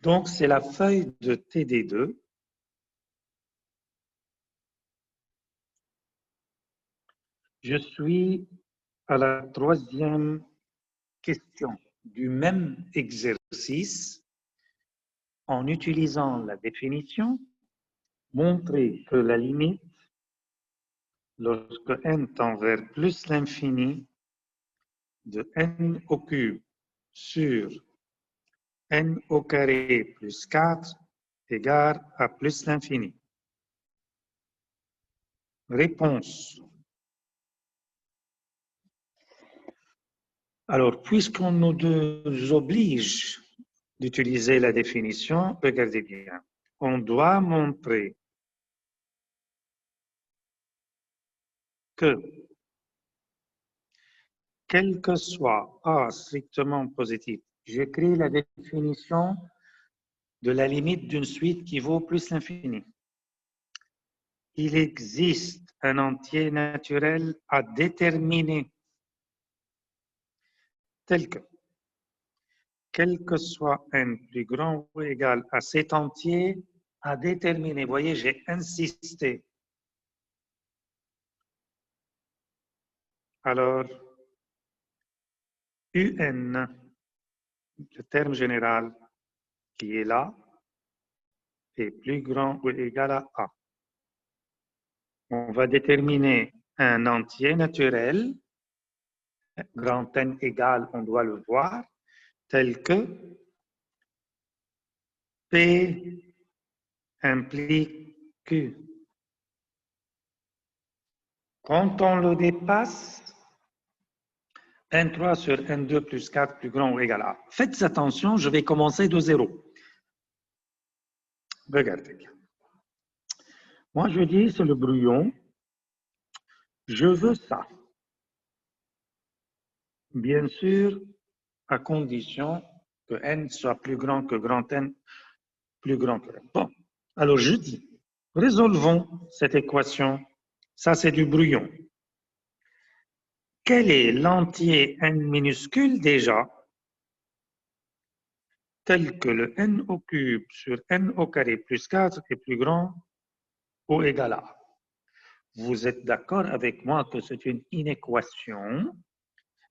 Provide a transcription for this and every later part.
Donc, c'est la feuille de TD2. Je suis à la troisième question du même exercice en utilisant la définition, montrer que la limite, lorsque n tend vers plus l'infini, de n au cube sur n au carré plus 4 égale à plus l'infini. Réponse. Alors, puisqu'on nous oblige d'utiliser la définition, regardez bien, on doit montrer que, quel que soit A strictement positif, j'écris la définition de la limite d'une suite qui vaut plus l'infini. Il existe un entier naturel à déterminer tel que, quel que soit n plus grand ou égal à cet entier à déterminer. Vous voyez, j'ai insisté. Alors, UN, le terme général qui est là, est plus grand ou égal à A. On va déterminer un entier naturel, grand N égal, on doit le voir, tel que P implique Q. Quand on le dépasse, N3 sur N2 plus 4 plus grand ou égal à A. Faites attention, je vais commencer de 0. Regardez bien. Moi, je dis, c'est le brouillon. Je veux ça. Bien sûr, à condition que n soit plus grand que grand N, plus grand que n. Bon, alors je dis, résolvons cette équation. Ça, c'est du brouillon. Quel est l'entier n minuscule déjà, tel que le n au cube sur n au carré plus 4 est plus grand ou égal à A? Vous êtes d'accord avec moi que c'est une inéquation,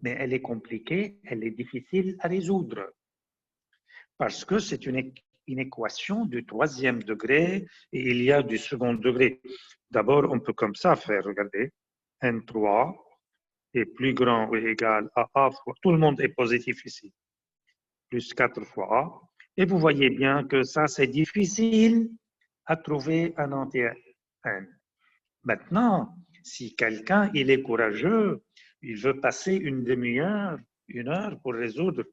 mais elle est compliquée, elle est difficile à résoudre. Parce que c'est une équation du troisième degré et il y a du second degré. D'abord, on peut comme ça faire, regardez, N3 est plus grand ou égal à A fois, tout le monde est positif ici, plus 4 fois A. Et vous voyez bien que ça, c'est difficile à trouver un entier N. Maintenant, si quelqu'un, il est courageux, il veut passer une demi-heure, une heure pour résoudre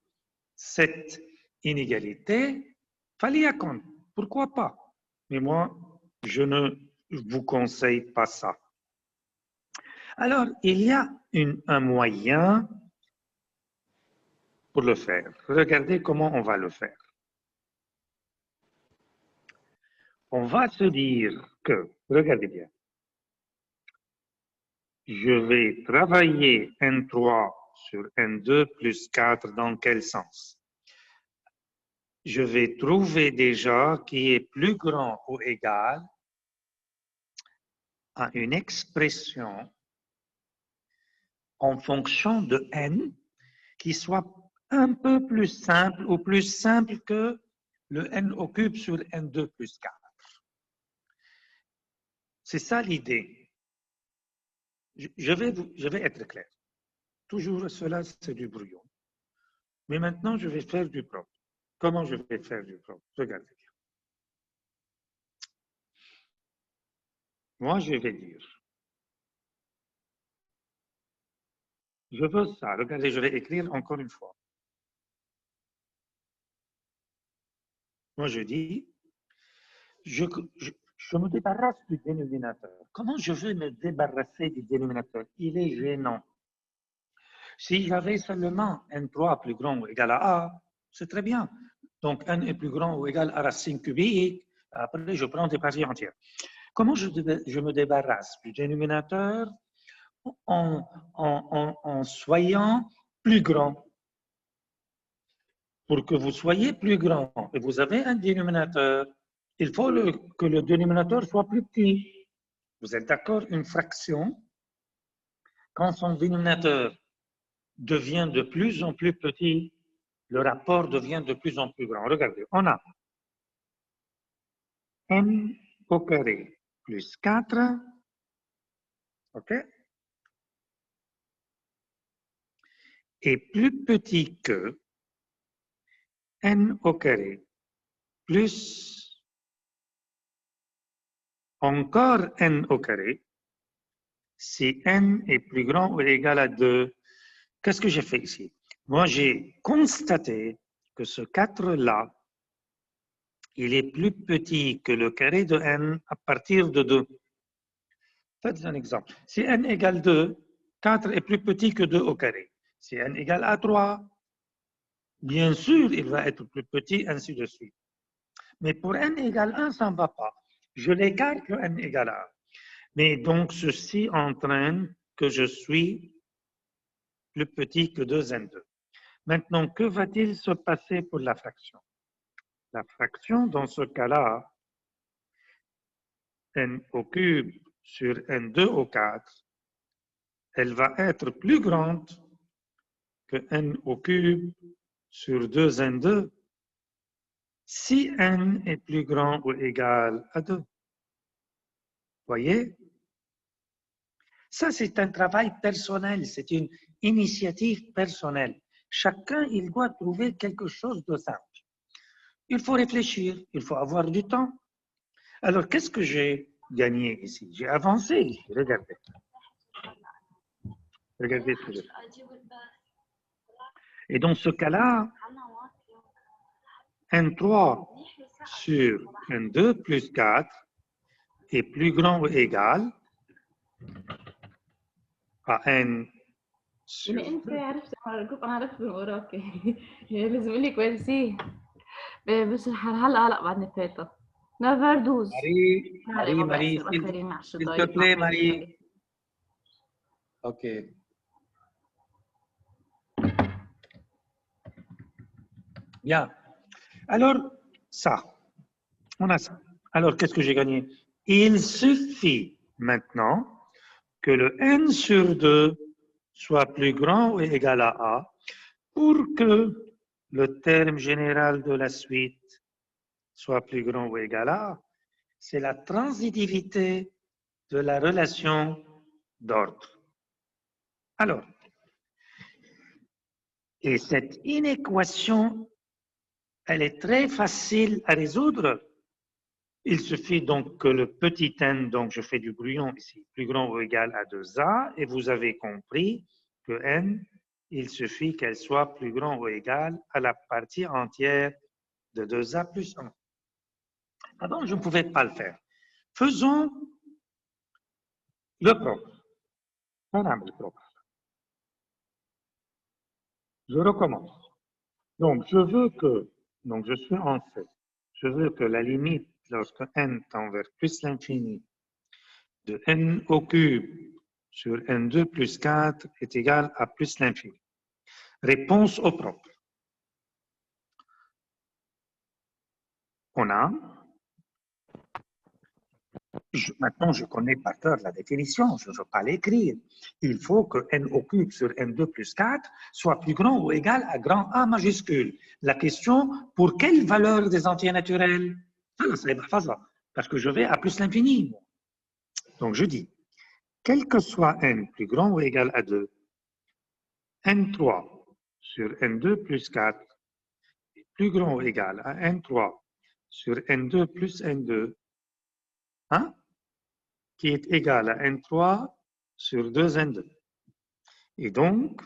cette inégalité, Faliakon, pourquoi pas? Mais moi, je ne vous conseille pas ça. Alors, il y a un moyen pour le faire. Regardez comment on va le faire. On va se dire que, regardez bien, je vais travailler N3 sur N2 plus 4 dans quel sens? Je vais trouver déjà qui est plus grand ou égal à une expression en fonction de n qui soit un peu plus simple ou plus simple que le n au cube sur n2 plus 4. C'est ça l'idée. Je vais être clair. Toujours cela, c'est du brouillon. Mais maintenant, je vais faire du propre. Comment je vais faire du propre? Regardez bien. Moi, je vais dire, je veux ça. Regardez, je vais écrire encore une fois. Moi, je dis, je me débarrasse du dénominateur. Comment je vais me débarrasser du dénominateur? Il est gênant. Si j'avais seulement n3 plus grand ou égal à A, c'est très bien. Donc, n est plus grand ou égal à racine cubique. Après, je prends des parties entières. Comment je me débarrasse du dénominateur en soyant plus grand? pour que vous soyez plus grand et vous avez un dénominateur, il faut que le dénominateur soit plus petit. Vous êtes d'accord? Une fraction, quand son dénominateur devient de plus en plus petit, le rapport devient de plus en plus grand. Regardez, on a n au carré plus 4, OK, est plus petit que n au carré plus encore n au carré si n est plus grand ou égal à 2. Qu'est-ce que j'ai fait ici? Moi, j'ai constaté que ce 4-là, il est plus petit que le carré de n à partir de 2. Faites un exemple. Si n égale 2, 4 est plus petit que 2 au carré. Si n égale à 3, bien sûr, il va être plus petit, ainsi de suite. Mais pour n égale 1, ça ne va pas. Je l'écarte le n égale 1. Mais donc, ceci entraîne que je suis plus petit que 2n2. Maintenant, que va-t-il se passer pour la fraction? La fraction, dans ce cas-là, n au cube sur n2 au 4, elle va être plus grande que n au cube sur 2n2 si n est plus grand ou égal à 2. Voyez? Ça, c'est un travail personnel, c'est une initiative personnelle. Chacun, il doit trouver quelque chose de simple. Il faut réfléchir, il faut avoir du temps. Alors, qu'est-ce que j'ai gagné ici? J'ai avancé ici, regardez. Regardez ce que j'ai fait. Et dans ce cas-là, n3 sur n2 plus 4 est plus grand ou égal à n sur بما انت عرفت الجروب، انا عرفت من وراك. لازم لي كويسين. بس هلا بعد نفاته نفر دوز Marie, s'il te plaît, Marie. OK. Bien. Alors, ça, on a ça. Alors, qu'est-ce que j'ai gagné? Il suffit maintenant que le n sur 2 soit plus grand ou égal à a pour que le terme général de la suite soit plus grand ou égal à a. C'est la transitivité de la relation d'ordre. Alors, et cette inéquation, elle est très facile à résoudre. Il suffit donc que le petit n, donc je fais du brouillon ici, plus grand ou égal à 2a, et vous avez compris que n, il suffit qu'elle soit plus grand ou égal à la partie entière de 2a plus 1. Avant, je ne pouvais pas le faire. Faisons le propre. Le propre. Je recommence. Donc, je veux que, donc je suis en fait, je veux que la limite lorsque n tend vers plus l'infini de n au cube sur n2 plus 4 est égale à plus l'infini. Réponse au propre. On a, maintenant je connais par cœur la définition, je ne veux pas l'écrire. Il faut que n au cube sur n2 plus 4 soit plus grand ou égal à grand A majuscule. La question, pour quelle valeur des entiers naturels? Parce que je vais à plus l'infini. Donc je dis, quel que soit n plus grand ou égal à 2, n3 sur n2 plus 4 est plus grand ou égal à n3 sur n2 plus n2, hein, qui est égal à n3 sur 2n2. Et donc,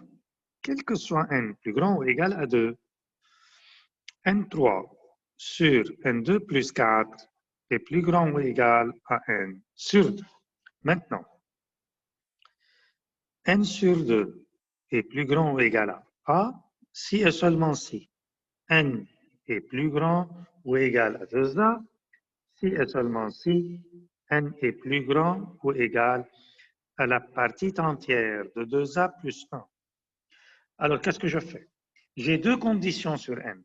quel que soit n plus grand ou égal à 2, n3 sur n2 plus 4 est plus grand ou égal à n sur 2. Maintenant, n sur 2 est plus grand ou égal à a si et seulement si n est plus grand ou égal à 2a si et seulement si n est plus grand ou égal à la partie entière de 2a plus 1. Alors, qu'est-ce que je fais? J'ai deux conditions sur n.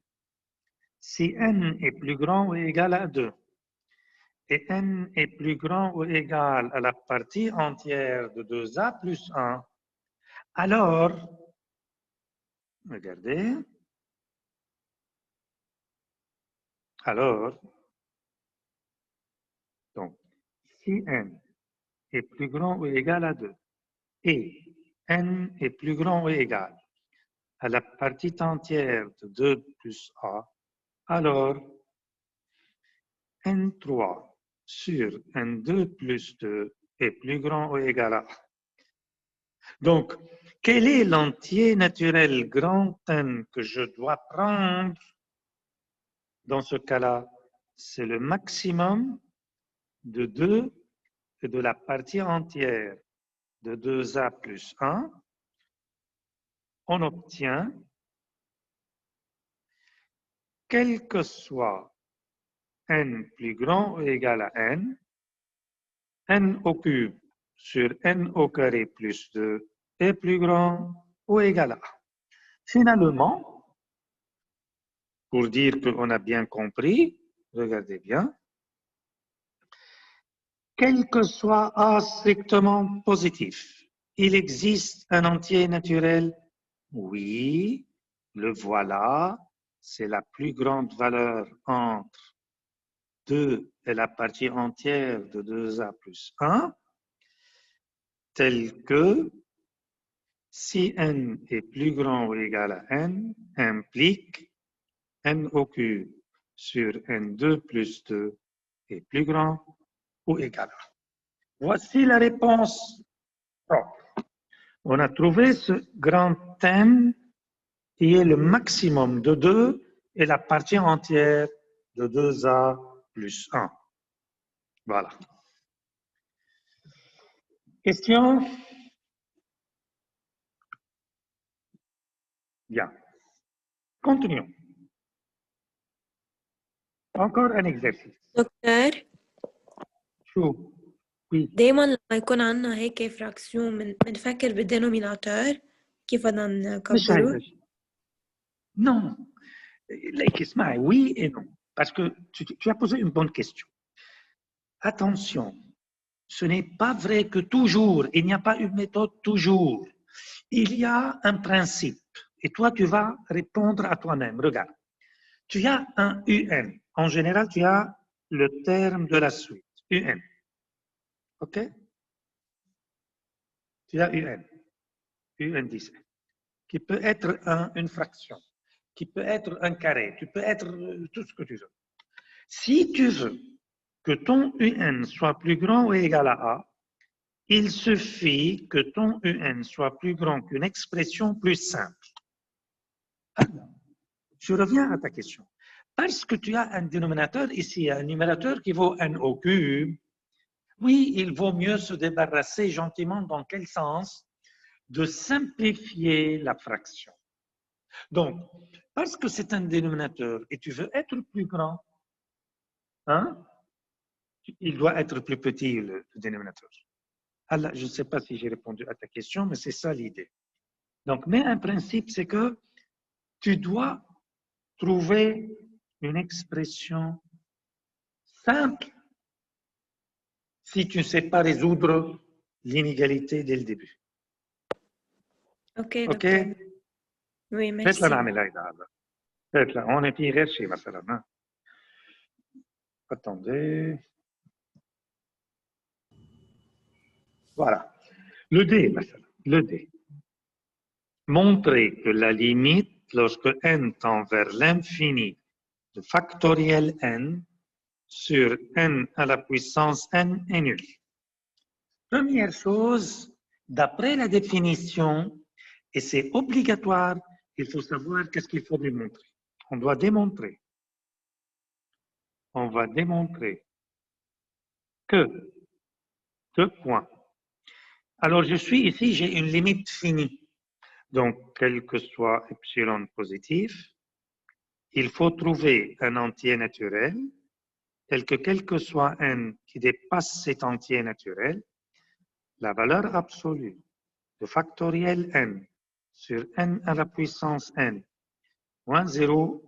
Si n est plus grand ou égal à 2, et n est plus grand ou égal à la partie entière de 2a plus 1, alors, regardez, alors, donc, si n est plus grand ou égal à 2, et n est plus grand ou égal à la partie entière de 2 plus a, alors n3 sur n2 plus 2 est plus grand ou égal à a. Donc, quel est l'entier naturel grand N que je dois prendre dans ce cas-là? C'est le maximum de 2 et de la partie entière de 2a plus 1. On obtient, quel que soit n plus grand ou égal à n au cube sur n au carré plus 2 est plus grand ou égal à a. Finalement, pour dire qu'on a bien compris, regardez bien, quel que soit A strictement positif, il existe un entier naturel? Oui, le voilà, c'est la plus grande valeur entre 2 et la partie entière de 2a plus 1, tel que si n est plus grand ou égal à n, implique n au cube sur n2 plus 2 est plus grand ou égal à. Voici la réponse propre. On a trouvé ce grand n qui est le maximum de 2 et la partie entière de 2a plus 1. Voilà. Question? Bien. Continuons. Encore un exercice. دكتور شو؟ Oui. دايما لما يكون عنا هيك فراكسيون بنفكر بالدينوميناتور كيف بدنا مش نكبره؟ هيدا الشيء. Non. Like, اسمعي, oui et non. Parce que tu as posé une bonne question. Attention, ce n'est pas vrai que toujours, il n'y a pas une méthode toujours. Il y a un principe. Et toi, tu vas répondre à toi-même. Regarde. Tu as un UN. En général, tu as le terme de la suite. UN. OK? Tu as UN. UN 10. Qui peut être une fraction. Qui peut être un carré. Tu peux être tout ce que tu veux. Si tu veux que ton UN soit plus grand ou égal à A, il suffit que ton UN soit plus grand qu'une expression plus simple. Alors, je reviens à ta question. Parce que tu as un dénominateur ici, un numérateur qui vaut n au cube, oui, il vaut mieux se débarrasser gentiment, dans quel sens? De simplifier la fraction. Donc, parce que c'est un dénominateur et tu veux être plus grand, hein, il doit être plus petit, le dénominateur. Alors, je ne sais pas si j'ai répondu à ta question, mais c'est ça l'idée. Donc, mais un principe, c'est que tu dois trouver une expression simple si tu ne sais pas résoudre l'inégalité dès le début. OK OK? دكتور. Oui, هات merci. نعمل هيدا هلا. هات هون في غير شيء مثلا. Attendez. Voilà. Le D, مثلا. Le D. Montrer que la limite, lorsque n tend vers l'infini de factoriel n sur n à la puissance n est nul. Première chose, d'après la définition, et c'est obligatoire, il faut savoir qu'est-ce qu'il faut démontrer. On doit démontrer. On va démontrer que, 2 points. Alors, je suis ici, j'ai une limite finie. Donc, quel que soit epsilon positif, il faut trouver un entier naturel, tel que quel que soit n qui dépasse cet entier naturel, la valeur absolue de factoriel n sur n à la puissance n moins 0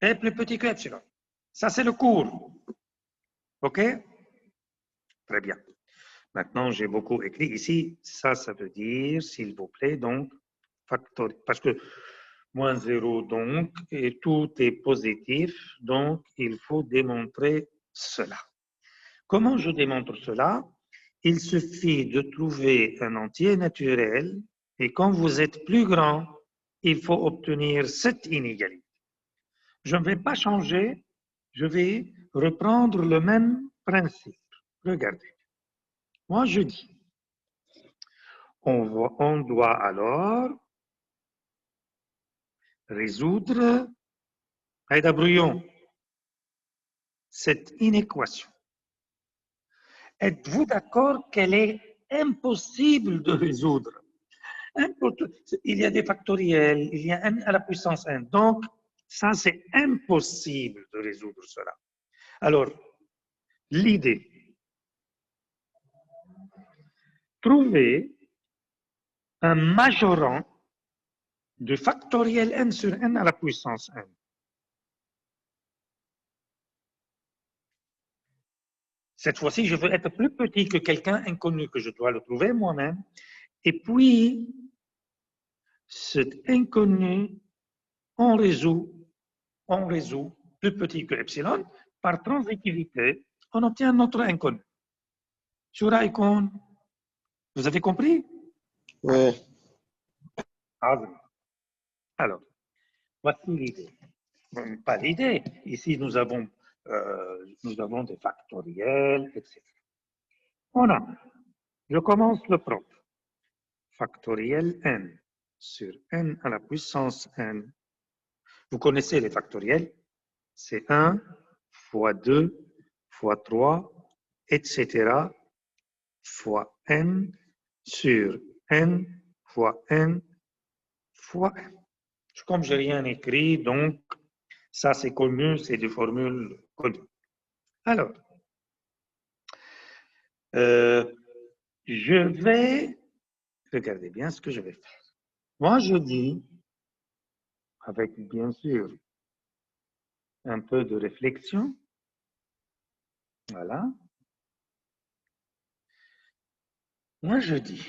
est plus petit que epsilon. Ça, c'est le cours. OK? Très bien. Maintenant, j'ai beaucoup écrit ici. Ça veut dire, s'il vous plaît, donc, facteur. Parce que moins 0, donc, et tout est positif, donc, il faut démontrer cela. Comment je démontre cela? Il suffit de trouver un entier naturel, et quand vous êtes plus grand, il faut obtenir cette inégalité. Je ne vais pas changer, je vais reprendre le même principe. Regardez. Moi, je dis, on doit alors résoudre, Aïda Brouillon, cette inéquation. Êtes-vous d'accord qu'elle est impossible de résoudre? Il y a des factoriels, il y a n à la puissance n. Donc, ça, c'est impossible de résoudre cela. Alors, l'idée, trouver un majorant de factoriel n sur n à la puissance n. Cette fois-ci, je veux être plus petit que quelqu'un inconnu, que je dois le trouver moi-même. Et puis, cet inconnu, on résout plus petit que epsilon. Par transitivité, on obtient notre inconnu. Shura Icon, vous avez compris? Oui. Alors, voici l'idée. Pas l'idée. Ici, nous avons des factoriels, etc. On a, je commence le propre. Factoriel n sur n à la puissance n. Vous connaissez les factoriels? C'est 1 fois 2 fois 3, etc. fois n sur n fois n fois n. Comme je n'ai rien écrit, donc ça c'est connu, c'est des formules connues. Alors, je vais, regardez bien ce que je vais faire. Moi, je dis, avec bien sûr un peu de réflexion, voilà. Moi, je dis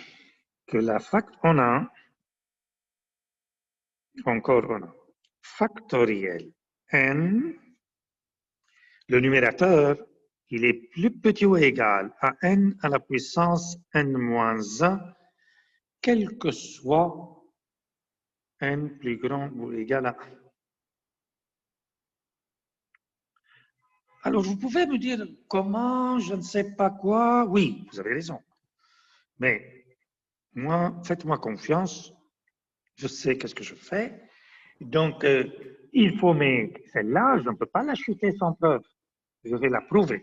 que on a, encore on a, factoriel n, le numérateur, il est plus petit ou égal à n à la puissance n moins 1, quel que soit n plus grand ou égal à 1. Alors, vous pouvez me dire comment, je ne sais pas quoi. Oui, vous avez raison. Mais moi, faites-moi confiance. Je sais qu'est-ce que je fais. Donc, il faut mettre celle-là, je ne peux pas la chuter sans preuve. Je vais la prouver.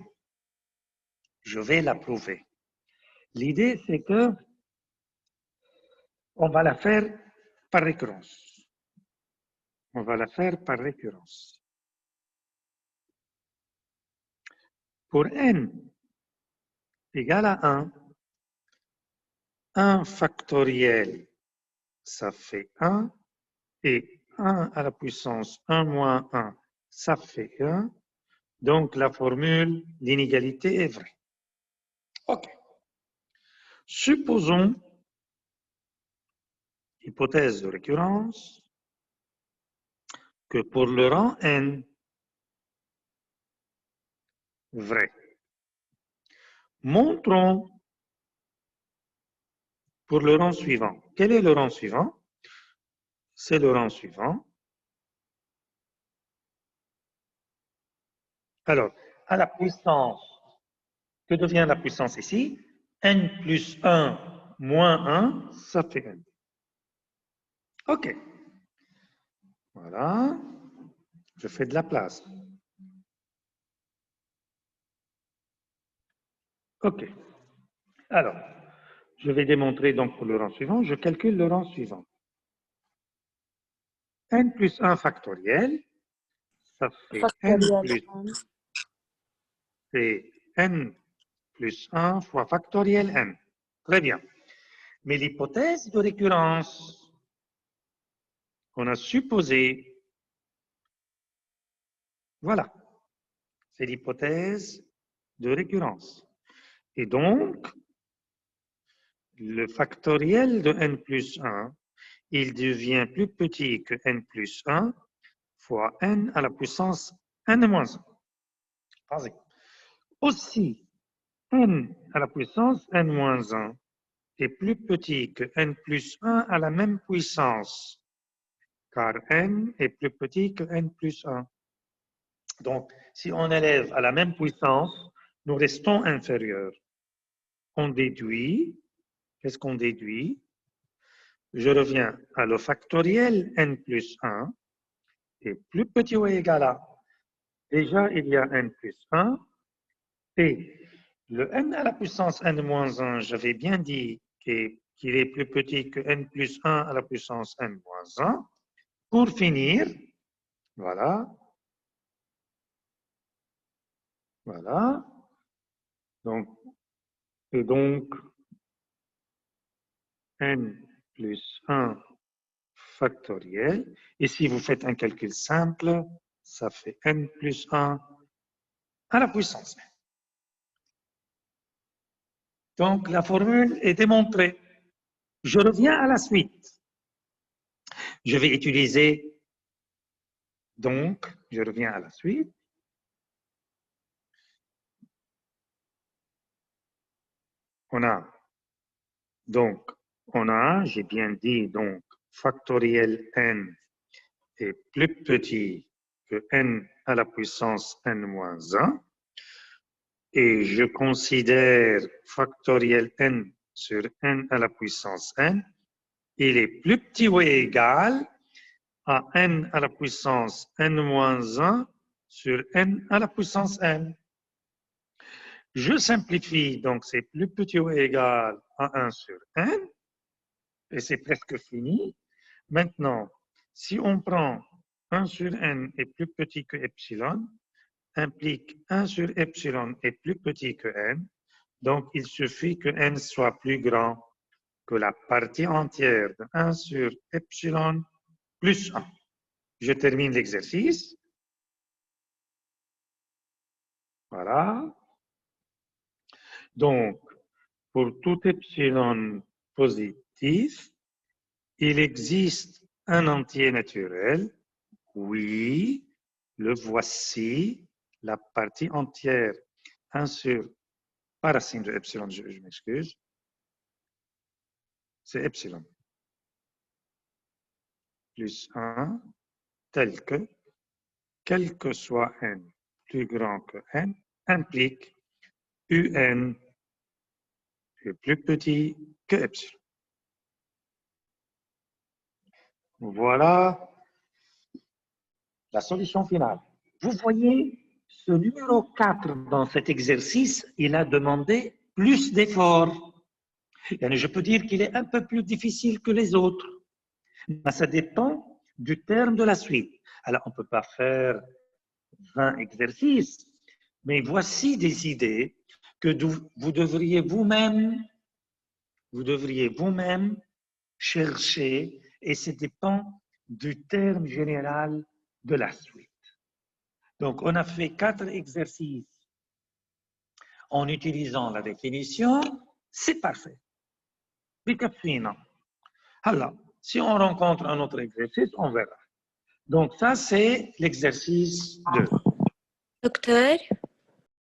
Je vais la prouver. L'idée, c'est que on va la faire par récurrence. On va la faire par récurrence. Pour n égale à 1 factoriel, ça fait 1, et 1 à la puissance 1 moins 1, ça fait 1. Donc, la formule d'inégalité est vraie. OK. Supposons, hypothèse de récurrence, que pour le rang n, vrai. Montrons pour le rang suivant. Quel est le rang suivant? C'est le rang suivant. Alors, à la puissance, que devient la puissance ici? N plus 1 moins 1, ça fait n. OK. Voilà. Je fais de la place. OK. Alors, je vais démontrer donc pour le rang suivant. Je calcule le rang suivant. N plus 1 factoriel, ça fait n plus 1 fois factoriel n. Très bien. Mais l'hypothèse de récurrence, on a supposé Voilà. C'est l'hypothèse de récurrence. Et donc, le factoriel de n plus 1, il devient plus petit que n plus 1 fois n à la puissance n moins 1. Vas-y. Aussi, n à la puissance n moins 1 est plus petit que n plus 1 à la même puissance, car n est plus petit que n plus 1. Donc, si on élève à la même puissance, nous restons inférieurs. On déduit, qu'est-ce qu'on déduit? Je reviens à le factoriel n plus 1 est plus petit ou égal à. Déjà, il y a n plus 1 et le n à la puissance n moins 1, j'avais bien dit qu'il est plus petit que n plus 1 à la puissance n moins 1. Pour finir, voilà, voilà, donc, et donc, n plus 1 factoriel, et si vous faites un calcul simple, ça fait n plus 1 à la puissance n. Donc, la formule est démontrée. Je reviens à la suite. Je vais utiliser, donc, je reviens à la suite. On a, donc, j'ai bien dit, donc, factoriel n est plus petit que n à la puissance n moins 1. Et je considère factoriel n sur n à la puissance n, il est plus petit ou égal à n à la puissance n moins 1 sur n à la puissance n. Je simplifie, donc c'est plus petit ou égal à 1 sur n, et c'est presque fini. Maintenant, si on prend 1 sur n est plus petit que epsilon, implique 1 sur epsilon est plus petit que n, donc il suffit que n soit plus grand que la partie entière de 1 sur epsilon plus 1. Je termine l'exercice. Voilà. Donc, pour tout epsilon positif, il existe un entier naturel. Oui, le voici, la partie entière 1 sur, pas racine de epsilon, je m'excuse, c'est epsilon plus 1, tel que, quel que soit n plus grand que n, implique un est plus petit que epsilon. Voilà la solution finale. Vous voyez, ce numéro 4 dans cet exercice, il a demandé plus d'efforts. Je peux dire qu'il est un peu plus difficile que les autres. Mais ça dépend du terme de la suite. Alors, on ne peut pas faire 20 exercices, mais voici des idées que vous devriez vous-même chercher, et ça dépend du terme général de la suite. Donc, on a fait 4 exercices en utilisant la définition, c'est parfait. Alors, si on rencontre un autre exercice, on verra. Donc, ça, c'est l'exercice 2. Docteur,